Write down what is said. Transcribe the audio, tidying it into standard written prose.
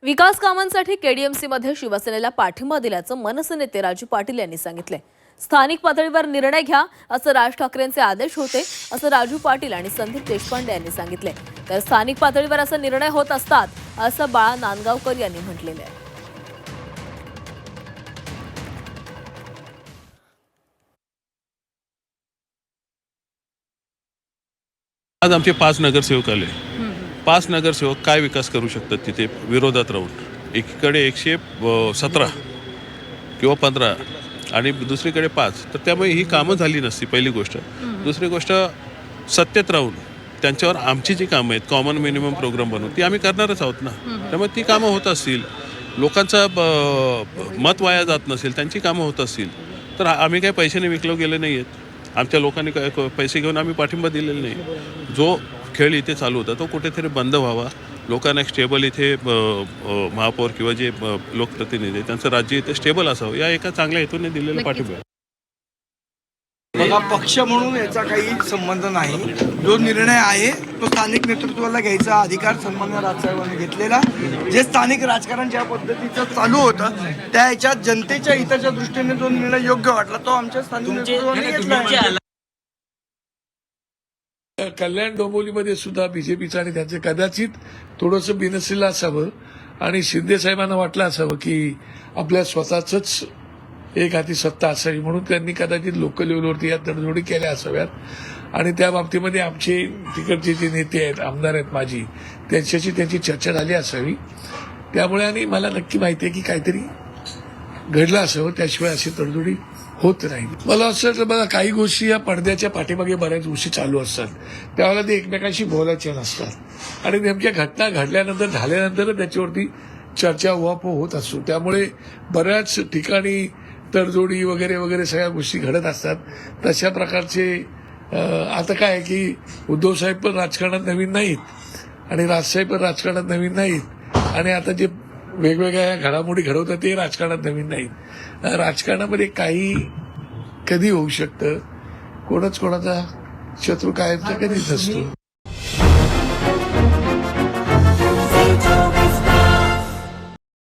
विकास कामांसाठी केडीएमसीमध्ये शिवसेनेला पाठिंबा दिल्याचं मनसे नेते राजू पाटील यांनी सांगितलंय। स्थानिक पातळीवर निर्णय घ्या असं राज ठाकरेंचे आदेश होते असं राजू पाटील आणि संदीप देशपांडे यांनी सांगितले। तर स्थानिक पातळीवर असे निर्णय होत असतात असं बाळा नांदगावकर यांनी म्हटलेलं आहे। आज आमचे 5 नगरसेवक आले। 5 नगरसेवक काय विकास करू शकतात तिथे विरोधात राहून? एकीकडे 117 किंवा 15 आणि दुसरीकडे 5, तर त्यामुळे ही कामं झाली नसती पहिली गोष्ट। दुसरी गोष्ट, सत्तेत राहून त्यांच्यावर आमची जी कामं आहेत कॉमन मिनिमम प्रोग्राम बनवून ती आम्ही करणारच आहोत ना। त्यामुळे ती कामं होत असतील, लोकांचं मत वाया जात नसेल, त्यांची कामं होत असतील तर आम्ही काही पैशाने विकलो गेले नाही आहेत। आमच्या लोकांनी पैसे घेऊन आम्ही पाठिंबा दिलेला नाही। जो खेळ इथे चालू होता तो कुठेतरी बंद व्हावा, लोकांना एक स्टेबल इथे महापौर किंवा जे लोकप्रतिनिधी त्यांचं राज्य इथे स्टेबल असावं या एका चांगल्या हेतूने दिलेला पाठिंबा। बघा, पक्ष म्हणून याचा काही संबंध नाही। जो निर्णय आहे तो स्थानिक नेतृत्वाला घ्यायचा अधिकार सन्माननीय राजसाहेबांनी घेतलेला। जे स्थानिक राजकारण ज्या पद्धतीचं चालू होतं त्या याच्यात जनतेच्या हिताच्या दृष्टीने जो निर्णय योग्य वाटला तो आमच्या स्थानिक नेतृत्वाने घेतला। कल्याण डोंबिवलीमध्ये सुद्धा बीजेपीचं आणि त्यांचं कदाचित थोडंसं बिनसलेलं असावं आणि शिंदे साहेबांना वाटलं असावं की आपल्या स्वतःच एक हाती सत्ता असावी, म्हणून त्यांनी कदाचित लोकल लेवलवरती या तडजोडी केल्या असाव्यात। आणि त्या बाबतीमध्ये आमचे तिकडचे जे नेते आहेत, आमदार आहेत माझी, त्यांच्याशी त्यांची चर्चा झाली असावी। त्यामुळे आणि मला नक्की माहिती आहे की काहीतरी घडलं असावं, त्याशिवाय अशी तडजोडी होत नाही। मला असं वाटतं, बघा, काही गोष्टी या पडद्याच्या पाठीमागे बऱ्याच गोष्टी चालू असतात, त्यावेळेला ते एकमेकांशी बोलायच्या नसतात आणि नेमक्या घटना घडल्यानंतर झाल्यानंतर त्याच्यावरती चर्चा उहापोह होत असतो। त्यामुळे बऱ्याच ठिकाणी तडजोडी वगैरे वगैरे सगळ्या गोष्टी घडत असतात। तशा प्रकारचे आता काय आहे की उद्धव साहेब पण राजकारणात नवीन नाहीत आणि राजसाहेब पण राजकारणात नवीन नाहीत आणि आता जे वेगवेगळ्या घडामोडी घडवतात ते राजकारणात नवीन नाहीत। राजकारणामध्ये काही कधी होऊ शकतं, कोणाचा शत्रू कायमचा कधीच नसतो।